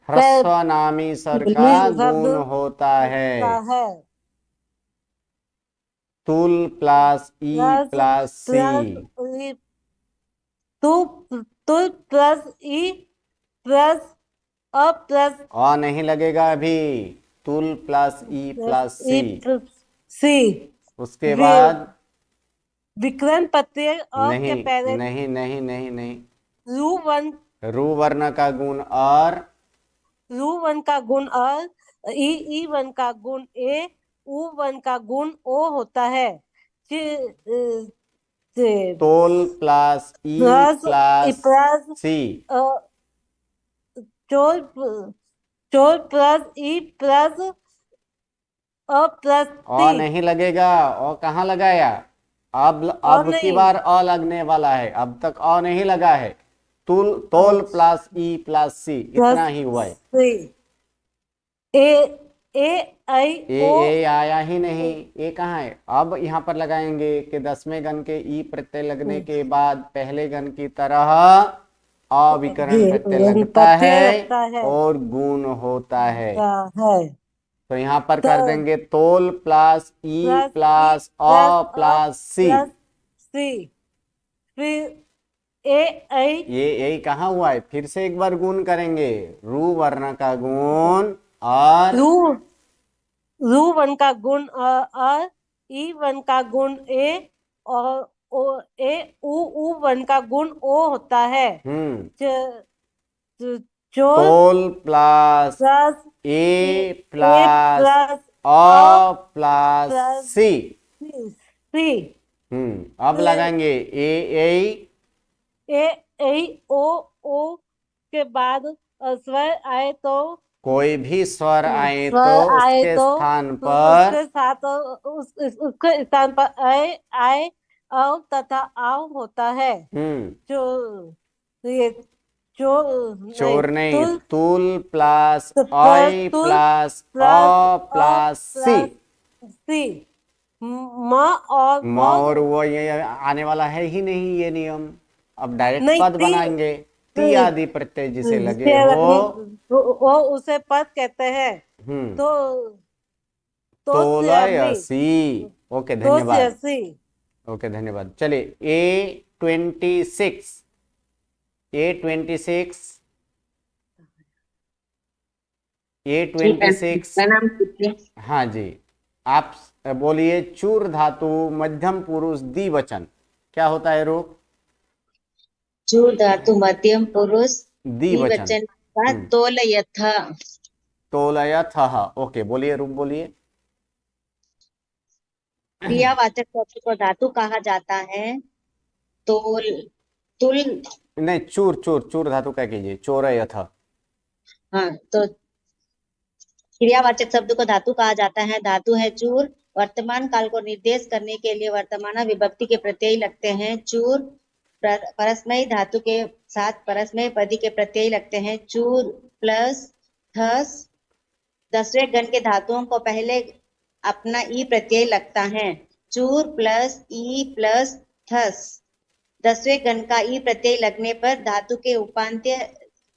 ह्रस्वनामी स्वर का शब्द गुण होता है। है। तुल प्लस ई प्लस सी। तुल प्लस ई प्लस अ प्लस अ नहीं लगेगा अभी। तुल प्लस ई प्लस सी। सी। उसके बाद विकरण प्रत्यय अ के नहीं पहले नहीं नहीं नहीं नहीं, रू वर्ण का गुण और वर्ण का गुण अ, ई वर्ण का गुण ए, उ वर्ण का गुण ओ होता है। तोल प्लस ई प्लस प्लस सी। चोल चोल प्लस ई प्लस अ प्लस अ सी। नहीं लगेगा। अ कहाँ लगाया? अब की बार अ लगने वाला है, अब तक अ नहीं लगा है। तोल प्लस ई प्लस सी, इतना ही हुआ है। ए ए आई ओ ए आया ही नहीं, ए कहाँ है? अब यहाँ पर लगाएंगे कि 10वें गण के ई प्रत्यय लगने के बाद पहले गण की तरह अविकरण प्रत्यय लगता है और गुण होता है। तो यहाँ पर कर देंगे तोल प्लस ई प्लस अ प्लस सी। फिर ए आई ये कहाँ हुआ है? फिर से एक बार गुण करेंगे। रू वर्ण का गुण और रू वर्ण का गुण और ई वर्ण का गुण ए और उ वर्ण का गुण ओ होता है। तोल प्लस ए प्लस अ प्लस सी। अब लगाएंगे ए ओ के बाद स्वर आए तो कोई भी स्वर आए तो आए उसके तो स्थान पर उसके साथ उसके स्थान पर आए औ तथा आव होता है। जो ये चोर नहीं, तुल तुल प्लस आई प्लस अ प्लस सी। म और म और वो ये आने वाला है ही नहीं ये नियम। अब डायरेक्ट नहीं, पद ती बनाएंगे। ती आदि प्रत्यय जिसे लगे से हो, लगने वो उसे पद कहते हैं। हम्म, तो श्यामी, तोलयसी। ओके तो धन्यवाद। श्यासी। ओके धन्यवाद। चलिए A26, A26, ठीक है, A26। मैं नाम पूछती हूँ। हाँ जी, आप बोलिए। चूर धातु मध्यम पुरुष द्विवचन क्या होता है रूप? चूर धातु मध्यम पुरुष द्विवचन। द्विवचन का तोलयथ। तोलयथः। ओके बोलिए, रूप बोलिए। क्रियावाचक शब्द को धातु कहा जाता है। तोल, तुल। नहीं, चूर चूर चूर धातु क्या कीजिए, चोरयथ। हाँ, तो क्रियावाचक शब्द को धातु कहा जाता है। धातु है चूर। वर्तमान काल को निर्देश करने के लिए वर्तमान विभक्ति के प्रत्यय लगते हैं। चूर परस्मयी धातु के साथ परस्मयी पदी के प्रत्यय लगते हैं। चूर प्लस थस। 10वें गण के धातुओं को पहले अपना ई प्रत्यय लगता है। चूर प्लस ई प्लस थस। 10वें गण का ई प्रत्यय लगने पर धातु के उपांत्य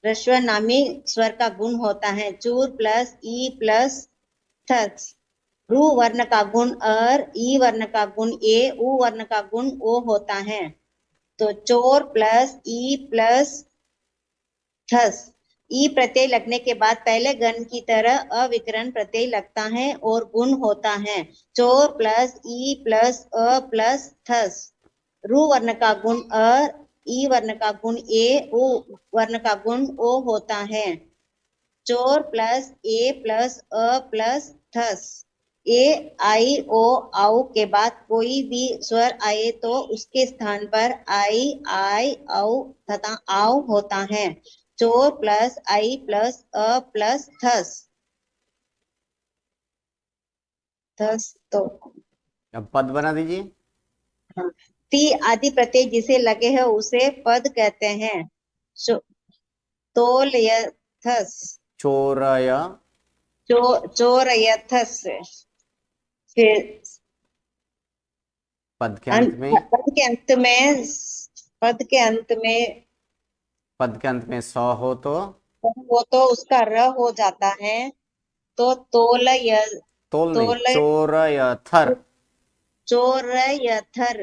ह्रस्व नामी स्वर का गुण होता है। चूर प्लस ई प्लस थस। रू वर्ण का गुण अर, ई वर्ण का गुण ए, उ वर्ण का गुण ओ होता है। तो चोर प्लस ई प्लस थस। ई प्रत्यय लगने के बाद पहले गण की तरह अविकरण प्रत्यय लगता है और गुण होता है। चोर प्लस ई प्लस अ प्लस थस। रू वर्ण का गुण अ, ई वर्ण का गुण ए, उ वर्ण का गुण ओ होता है। चोर प्लस ए प्लस अ प्लस थस। ए आई ओ औ के बाद कोई भी स्वर आए तो उसके स्थान पर आई आई औ तथा आव होता है। चोर प्लस आई प्लस अ प्लस थस। थस तो अब पद बना दीजिए। ती आदि प्रत्यय जिसे लगे है उसे पद कहते हैं। तोलयथस। चोरय। चोरयथस। फिर पद के अंत में, पद के अंत में, पद के अंत में पद के अंत में स हो तो वो तो उसका र हो जाता है। तो तोलय, तोल नहीं, तोलय, चोरयथर। चोरयथर।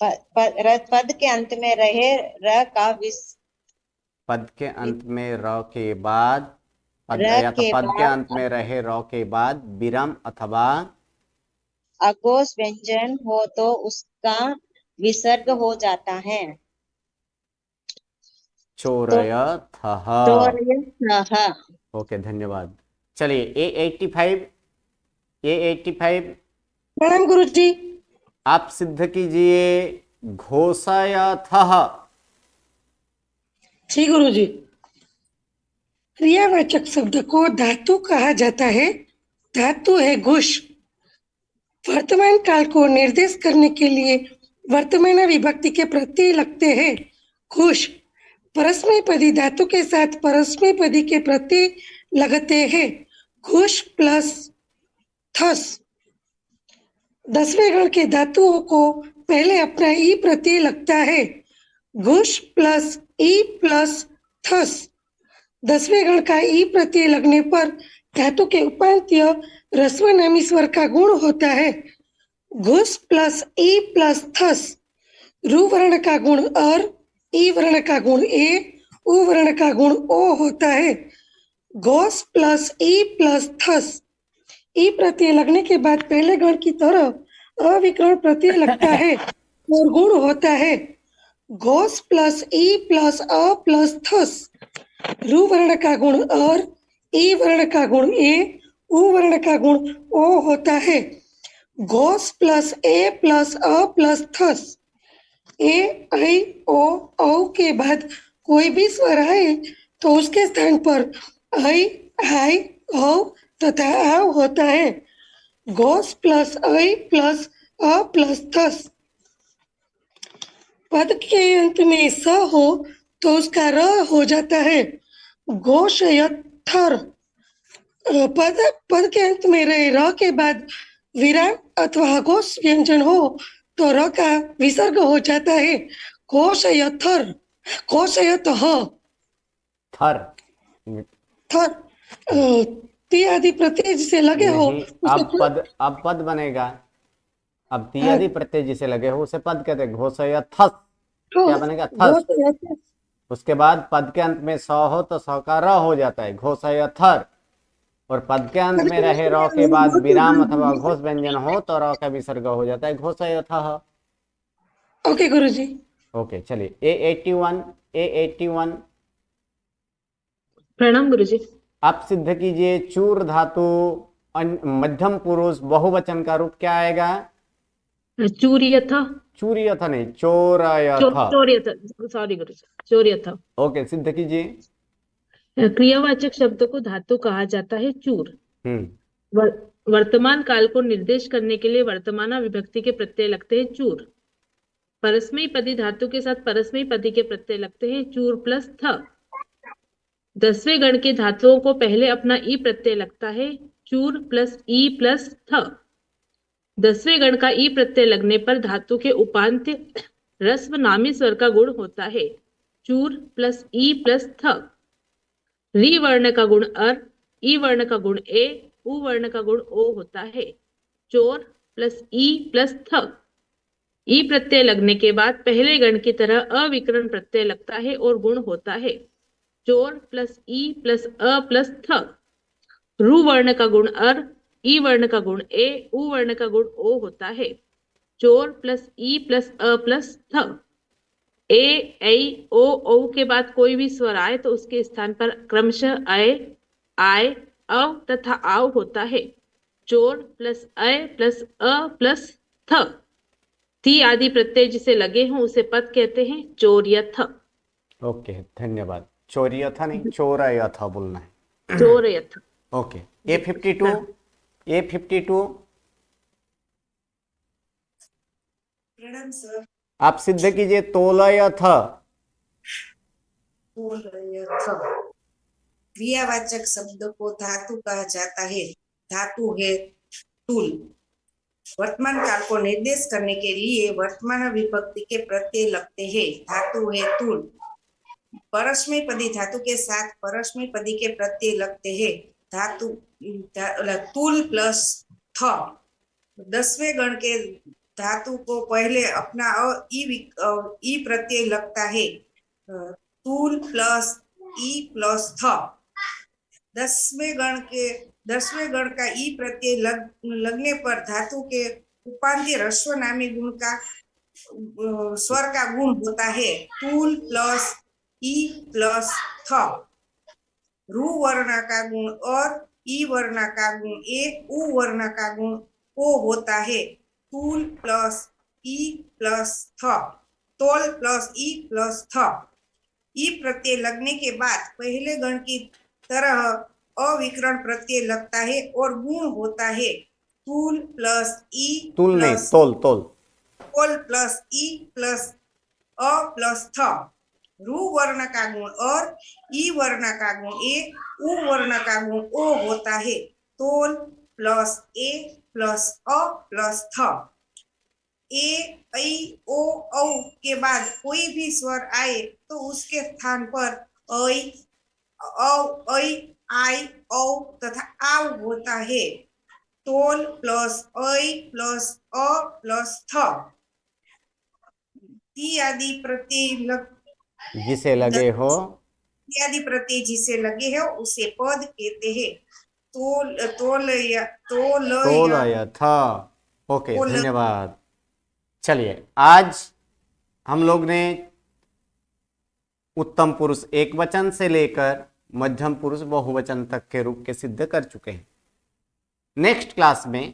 पद के अंत में रहे र का पद के अंत में र के बाद, पद र या तो के पद के बाद अंत में रहे र के बाद विराम अथवा अघोष व्यंजन हो तो उसका विसर्ग हो जाता है। तो चोरयथः। चोरयथः। ओके धन्यवाद। चलिए A85, A85 प्रणाम गुरु जी। आप सिद्ध कीजिए घोषयथः। जी गुरु जी। क्रियावाचक शब्द को धातु कहा जाता है। धातु है घुष। वर्तमान काल को निर्देश करने के लिए वर्तमान विभक्ति के प्रत्यय लगते हैं। घुष परस्मय पदी धातु के साथ परस्मय पदी के प्रत्यय लगते हैं। घुष प्लस थस। 10वें गण के धातुओं को पहले अपना ई प्रत्यय लगता है। घुष प्लस ई प्लस थस। 10वें गण का ई प्रत्यय लगने पर धातु के उपांत्य ह्रस्व नामी स्वर का गुण होता है। घुस प्लस ई प्लस थस। रू वर्ण का गुण अर, ई वर्ण का गुण ए, उ वर्ण का गुण ओ होता है। घोष प्लस ई प्लस थस। ई प्रत्यय लगने के बाद पहले गण की तरह अविकरण प्रत्यय लगता है और गुण होता है। घोष प्लस ई प्लस अ प्लस थस। रू वर्ण का गुण अर, ई वर्ण का गुण ए, उ वर्ण का गुण ओ होता है। घोष प्लस ए प्लस अ प्लस थस। ए आई ओ औ के बाद कोई भी स्वर आए तो उसके स्थान पर आई आई औ तथा आव होता है। घोष प्लस आई प्लस अ प्लस थस। पद के अंत में स हो तो उसका र हो जाता है। घोषयथर। पद पद के अंत में रहे र के बाद विराम अथवा घोष व्यंजन हो तो र का विसर्ग हो जाता है। घोषयथर, घोषयतः, थर थर। ती आदि प्रत्यय जिसे लगे हो नहीं, उसे अब पद बनेगा। अब ती आदि प्रत्यय जिसे लगे हो उसे पद कहते हैं। घोषयथस क्या बनेगा? थस। घोषयथ। उसके बाद पद के अंत में स हो तो स का र हो जाता है, घोषयथर। और पद के अंत में रहे र के बाद विराम अथवा घोष व्यंजन हो तो र का विसर्ग हो जाता है, घोषयथः। ओके गुरुजी। ओके, चलिए A81 प्रणाम गुरुजी। आप सिद्ध कीजिए चूर धातु मध्यम पुरुष बहुवचन का रूप क्या आएगा? चूर्यथ, चूर्यथ नहीं, चोरयथ। चोर्यथ, सॉरी गुरुजी, चोर्यथ। ओके, सिद्ध कीजिए। क्रियावाचक शब्द को धातु कहा जाता है चूर। वर्तमान काल को निर्देश करने के लिए वर्तमान विभक्ति के प्रत्यय लगते हैं चूर। परस्मयी पदी धातु के साथ परस्मयी पदी के प्रत्यय लगते हैं चूर प्लस थ। 10वें गण के धातुओं को पहले अपना ई प्रत्यय लगता है चूर प्लस ई प्लस थ। 10वें गण का ई प्रत्यय लगने पर धातु के उपांत्य रस्व नामी स्वर का गुण होता है चूर प्लस ई प्लस थ। री वर्ण का गुण अर, ई वर्ण का गुण ए, उ वर्ण का गुण ओ होता है चोर प्लस ई प्लस थ। ई प्रत्यय लगने के बाद पहले गण की तरह अविकरण प्रत्यय लगता है और गुण होता है चोर प्लस ई प्लस अ प्लस थ। रु वर्ण का गुण अर, ई वर्ण का गुण ए, उ वर्ण का गुण ओ होता है चोर प्लस ई प्लस अ प्लस थ। ए, ऐ, ओ, औ के बाद कोई भी स्वर आए तो उसके स्थान पर क्रमशः अय, आय, अव तथा आव होता है चोर प्लस अय प्लस अ प्लस थ। ती आदि प्रत्यय जिसे लगे हों उसे पद कहते हैं चोर्यथ। ओके, धन्यवाद। चोर्यथ नहीं, चोरयथ बोलना है। चोरयथ। ओके, A52 प्रणाम सर। आप सिद्ध कीजिए तोलयथ। क्रियावाचक शब्द को धातु कहा जाता है। धातु है तूल। वर्तमान काल को निर्देश करने के लिए वर्तमान विभक्ति के प्रत्यय लगते हैं। धातु है तूल। परस्मय पदी धातु के साथ परस्मय पदी के प्रत्यय लगते हैं। धातु तूल प्लस थ। 10वें गण के धातु को पहले अपना ई प्रत्यय लगता है तूल प्लस ई प्लस थ। 10वें गण का ई प्रत्यय लगने पर धातु के उपांत्य ह्रस्व नामी गुण का स्वर का गुण होता है तूल प्लस ई प्लस थ। रु वर्ण का गुण और ई वर्ण का गुण ए, उ वर्ण का गुण ओ होता है तूल प्लस ई प्लस थ। तोल प्लस ई प्लस थ। ई प्रत्यय लगने के बाद पहले गण की तरह अविकरण प्रत्यय लगता है और गुण होता है तूल प्लस ई तूल नहीं, प्लस तोल तोल तोल प्लस ई प्लस अ प्लस थ। रु वर्ण का गुण और ई वर्ण का गुण ए, उ वर्ण का गुण ओ होता है तोल प्लस ए प्लस अ प्लस थ। ए, ऐ, ओ, औ के बाद कोई भी स्वर आए तो उसके स्थान पर ऐ, औ, ऐ, आई, औ तथा आव होता है तोल प्लस ऐ प्लस अ प्लस थ। ती आदि प्रत्यय जिसे लगे हो आदि प्रत्यय जिसे लगे हो उसे पद कहते हैं। तोलयथ। ओके, धन्यवाद। चलिए, आज हम लोग ने उत्तम पुरुष एक वचन से लेकर मध्यम पुरुष बहुवचन तक के रूप के सिद्ध कर चुके हैं। नेक्स्ट क्लास में,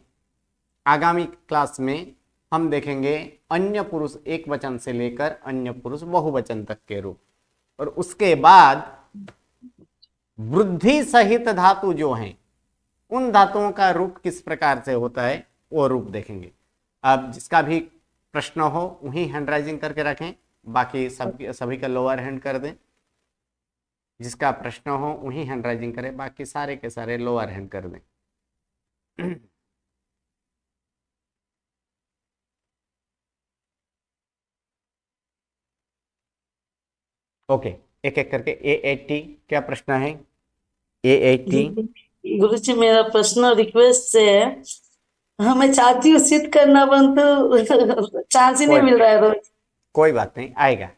आगामी क्लास में हम देखेंगे अन्य पुरुष एक वचन से लेकर अन्य पुरुष बहुवचन तक के रूप, और उसके बाद वृद्धि सहित धातु जो हैं उन धातुओं का रूप किस प्रकार से होता है वो रूप देखेंगे। अब जिसका भी प्रश्न हो वही हैंड राइजिंग करके रखें, बाकी सभी का लोअर हैंड कर दें। जिसका प्रश्न हो वही हैंड राइजिंग करें, बाकी सारे के सारे लोअर हैंड कर दें। ओके, एक एक करके। A80 क्या प्रश्न है? A80 गुरु जी मेरा प्रश्न रिक्वेस्ट से है। हाँ मैं चाहती हूँ सिद्ध करना, परंतु चांस ही नहीं मिल रहा है रोज। कोई बात नहीं, आएगा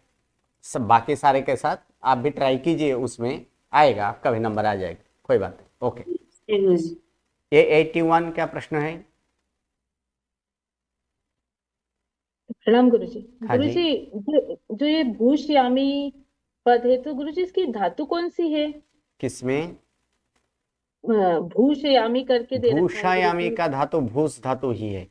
सब, बाकी सारे के साथ आप भी ट्राई कीजिए, उसमें आएगा, आपका भी नंबर आ जाएगा, कोई बात नहीं। ओके, गुरु जी A81 क्या प्रश्न है? प्रणाम गुरु जी। हाँ गुरु जी। जी, जो ये भूश्यामी पद है, तो गुरु जी इसकी धातु कौन सी है? किसमें? भूश्यामी करके दे रखा है गुरु भूषायामी जी। का धातु भूस धातु ही है।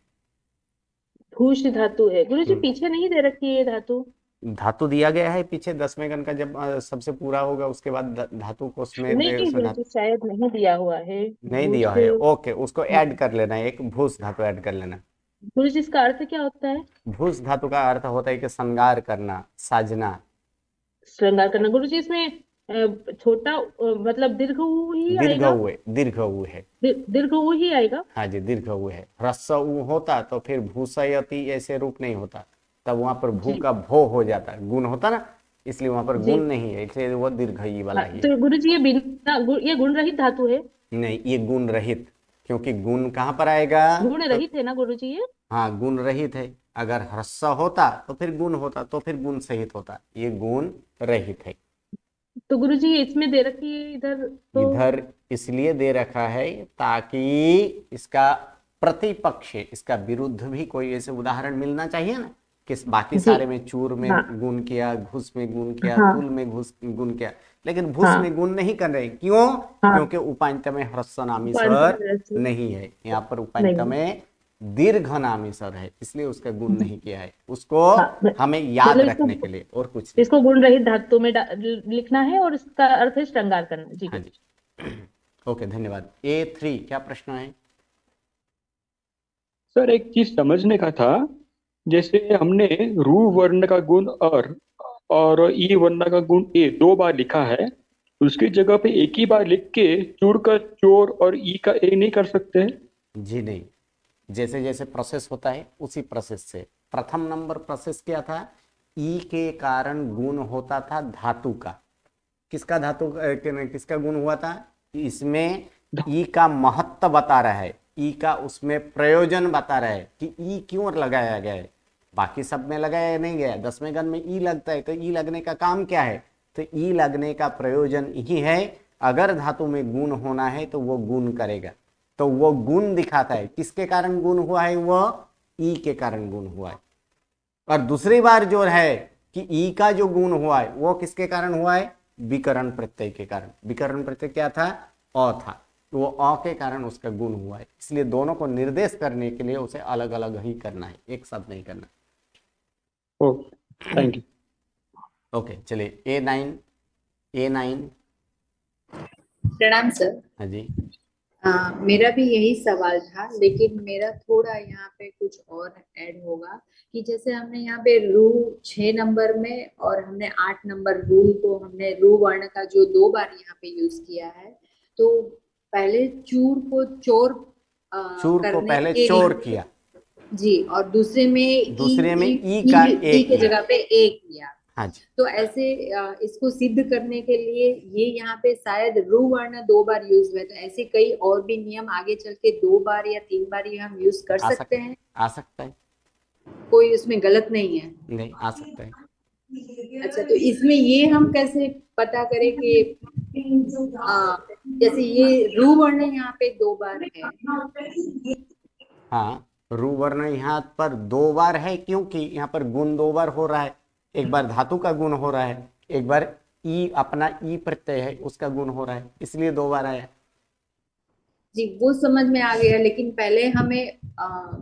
भूष धातु है गुरु जी, हम्म। पीछे नहीं दे रखी है ये धातु। धातु दिया गया है पीछे 10वें गण का, जब सबसे पूरा होगा उसके बाद धातु को उसमें नहीं उसमें गुरु जी, शायद नहीं दिया हुआ है। नहीं दिया भूष, है। ओके, उसको ऐड कर लेना, एक भूस धातु ऐड कर लेना। गुरु जी इसका अर्थ क्या होता है? भूस धातु का अर्थ होता है कि श्रृंगार करना, साजना, श्रृंगार करना। गुरु जी इसमें छोटा मतलब दीर्घ ऊ ही दीर्घ आएगा? उ है, दीर्घ उ है। दीर्घ ऊ ही आएगा। हाँ जी, दीर्घ उ है। ह्रस्व उ होता तो फिर भूषयति ऐसे रूप नहीं होता, तब वहां पर भू जी का भो हो जाता, गुण होता ना, इसलिए वहां पर जी। गुण नहीं है, इसलिए वो दीर्घ ई वाला हाँ, ही है। तो गुरु जी ये बिना ये गुण रहित धातु है? नहीं, ये गुण रहित, क्योंकि गुण कहाँ पर आएगा? गुण रहित है ना गुरु जी ये? हाँ, गुण रहित है। अगर ह्रस्व होता तो फिर गुण होता, तो फिर गुण सहित होता, ये गुण रहित है। तो गुरु जी इसमें दे रखी है इधर, तो इधर इसलिए दे रखा है ताकि इसका प्रतिपक्ष, इसका विरुद्ध भी कोई ऐसे उदाहरण मिलना चाहिए ना, कि बाकी जी। सारे में चूर में हाँ गुण किया, घुस में गुण किया, हाँ तुल में घुस गुण किया, लेकिन भूस हाँ में गुण नहीं कर रहे। क्यों? हाँ। क्योंकि उपांत में ह्रस्व नामी उपांत स्वर में ह्रस्व नहीं है, यहाँ पर उपांत नहीं। में दीर्घ नामी स्वर है, इसलिए उसका गुण नहीं किया है। उसको हाँ, हमें याद मतलब रखने के लिए, और कुछ नहीं। इसको गुण रहित धातु में लिखना है, और इसका अर्थ है श्रृंगार करना। जी हाँ जी। ओके, धन्यवाद। A3 क्या प्रश्न है? सर एक चीज समझने का था, जैसे हमने रू वर्ण का गुण और ई वर्ण का गुण ए 2 बार लिखा है, उसकी जगह पे एक ही बार लिख के चूड़ का चोर और ई का ए नहीं कर सकते? जी नहीं, जैसे जैसे प्रोसेस होता है उसी प्रोसेस से। प्रथम नंबर प्रोसेस क्या था? ई के कारण गुण होता था धातु का। किसका धातु किसका गुण हुआ था? इसमें ई का महत्व बता रहा है, ई का उसमें प्रयोजन बता रहा है कि ई क्यों लगाया गया है। बाकी सब में लगाया नहीं गया, 10वें गण में ई लगता है, तो ई लगने का काम क्या है? तो ई लगने का प्रयोजन यही है, अगर धातु में गुण होना है तो वो गुण करेगा, तो वो गुण दिखाता है। किसके कारण गुण हुआ है? वो ई के कारण गुण हुआ है। और दूसरी बार जो है कि ई का जो गुण हुआ है वो किसके कारण हुआ है? विकरण प्रत्यय के कारण। विकरण प्रत्यय क्या था? अ था, तो वो अ के कारण उसका गुण हुआ है। इसलिए दोनों को निर्देश करने के लिए उसे अलग अलग ही करना है, एक साथ नहीं करना। Okay, thank you. ओके, चलिए A9 प्रणाम सर। हाँ जी। मेरा भी यही सवाल था, लेकिन मेरा थोड़ा यहाँ पे कुछ और ऐड होगा कि जैसे हमने यहाँ पे रू 6 नंबर में और हमने 8 नंबर रूल को हमने रू वर्ण का जो 2 बार यहाँ पे यूज किया है, तो पहले चूर को चोर चूर को करने पहले के चोर लिए किया, जी, और दूसरे में ई का ए की जगह पे ए किया। हाँ जी। तो ऐसे इसको सिद्ध करने के लिए ये यहाँ पे शायद रू वर्ण 2 बार यूज हुआ है, तो ऐसे कई और भी नियम आगे चल के 2 बार या 3 बार ये हम यूज कर सकते हैं? आ सकता है, कोई उसमें गलत नहीं है? नहीं, आ सकता है। अच्छा, तो इसमें ये हम कैसे पता करें कि जैसे ये रू वर्ण यहाँ पे 2 बार है? हाँ, रू वर्ण यहाँ पर 2 बार है, क्योंकि यहाँ पर गुण 2 बार हो रहा है। एक बार धातु का गुण हो रहा है, एक बार ई अपना ई प्रत्यय है उसका गुण हो रहा है, इसलिए 2 बार आया। जी, वो समझ में आ गया, लेकिन पहले हमें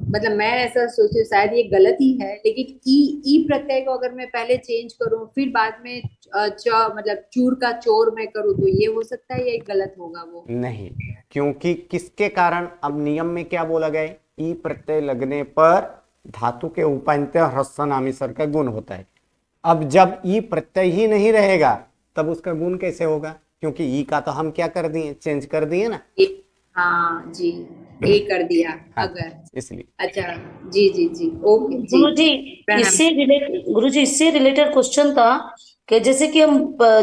मतलब मैं ऐसा सोची, शायद ये गलत ही है, लेकिन ई प्रत्यय को अगर मैं पहले चेंज करूं फिर बाद में मतलब चूर का चोर मैं करूं, तो ये हो सकता है, ये गलत होगा? वो नहीं, क्योंकि किसके कारण? अब नियम में क्या बोला गया? ई प्रत्यय लगने पर धातु के उपांत्य ह्रस्व नामी स्वर का गुण होता है। अब जब ई प्रत्यय ही नहीं रहेगा तब उसका गुण कैसे होगा, क्योंकि ई का तो हम क्या कर दिए, चेंज कर दिए ना। हाँ जी, ए कर दिया हाँ, अगर। इसलिए अच्छा, जी जी जी, ओके जी, गुरुजी प्रणाम। गुरुजी इससे रिलेटेड क्वेश्चन था कि जैसे कि हम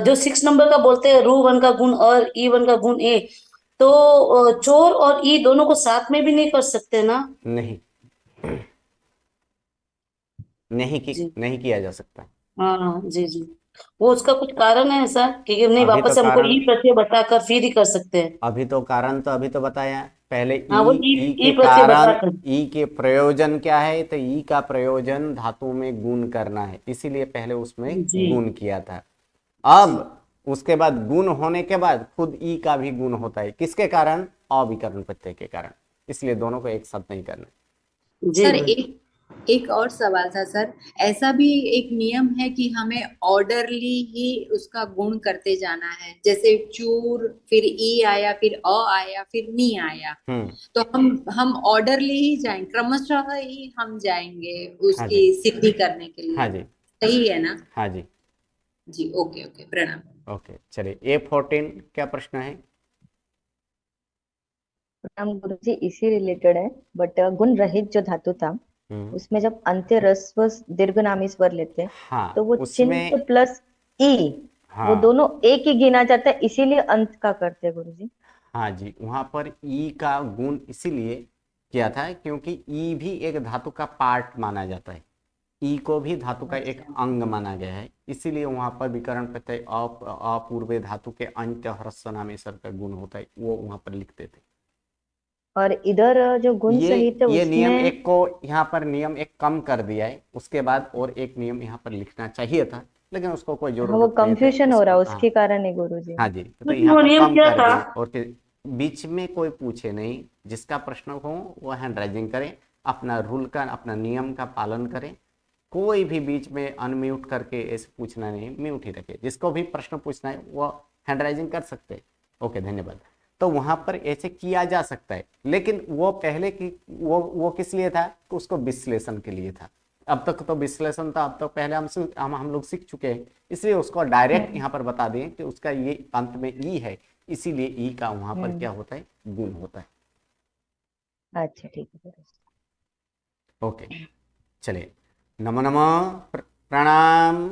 जो 6 नंबर का बोलते हैं रू 1 का गुण और ई 1 का गुण ए, तो चोर और ई दोनों को साथ में भी नहीं कर सकते ना? नहीं, नहीं किया जा सकता। हाँ जी जी, वो उसका कुछ कारण है ऐसा कि नहीं अभी तो वापस हमको कारण ई प्रत्यय बताकर फिर ही कर सकते हैं? अभी तो बताया पहले। हाँ, वो ई के ई प्रत्यय कारण, बताकर। ई के प्रयोजन क्या है, तो ई का प्रयोजन धातु में गुण करना है, इसीलिए पहले उसमें जी गुण किया था। अब उसके बाद गुण होने के बाद खुद ई का भी गुण होता है, किसके कारण, अविकर्ण प्रत्यय के कारण, इसलिए दोनों को एक साथ नहीं करना। जी सर एक और सवाल था सर, ऐसा भी एक नियम है कि हमें ऑर्डरली ही उसका गुण करते जाना है, जैसे चूर फिर ई आया फिर अ आया फिर नी आया, तो हम ऑर्डरली ही जाएंगे, क्रमशः ही हम जाएंगे हाँ उसकी जी, सिद्धि करने के हाँ लिए, जी, सही है ना? हाँ जी। जी, ओके ओके, प्रणाम। ओके, चलिए A14 क्या प्रश्न है। प्रणाम गुरुजी, इसी रिलेटेड है बट गुण रहित जो धातु था उसमें जब अंत्य रस्व दीर्घनामी स्वर लेते हैं हाँ, तो वो उसमें चिन्ह प्लस ई वो हाँ, दोनों एक ही गिना जाता है, इसीलिए अंत का करते हैं गुरुजी। हाँ जी, वहां पर ई का गुण इसीलिए किया था क्योंकि ई भी एक धातु का पार्ट माना जाता है, ई को भी धातु का एक अंग माना गया है, इसीलिए वहां पर विकर्ण प्रत्यय अपूर्वे धातु के अंत्य ह्रस्व नामेसर का गुण होता है, वो वहां पर लिखते थे। और इधर जो गुण सहित है ये नियम उसमें एक को यहाँ पर नियम एक कम कर दिया है, उसके बाद और एक नियम यहाँ पर लिखना चाहिए था, लेकिन उसको कोई हाँ वो जरूरत नहीं थी कंफ्यूजन हो रहा है हाँ, उसके कारण है गुरुजी। हाँ जी, तो यहाँ वो पर नियम कम क्या कर था? दें और बीच में कोई पूछे नहीं, जिसका प्रश्न हो वो हैंड राइजिंग करें, अपना रूल का अपना नियम का पालन करें, कोई भी बीच में अनम्यूट करके ऐसे पूछना नहीं, म्यूट ही रखे, जिसको भी प्रश्न पूछना है वो हैंड राइजिंग कर सकते हैं। ओके, धन्यवाद। तो वहां पर ऐसे किया जा सकता है, लेकिन वो पहले की वो किस लिए था, उसको विश्लेषण के लिए था। अब तक तो विश्लेषण था, अब तक पहले हम लोग सीख चुके हैं, इसलिए उसको डायरेक्ट यहाँ पर बता दें कि उसका ये अंत में ई है, इसीलिए ई का वहां पर क्या होता है, गुण होता है। अच्छा ठीक है गुरुजी। ओके, चलिए, नमो नमः, प्रणाम।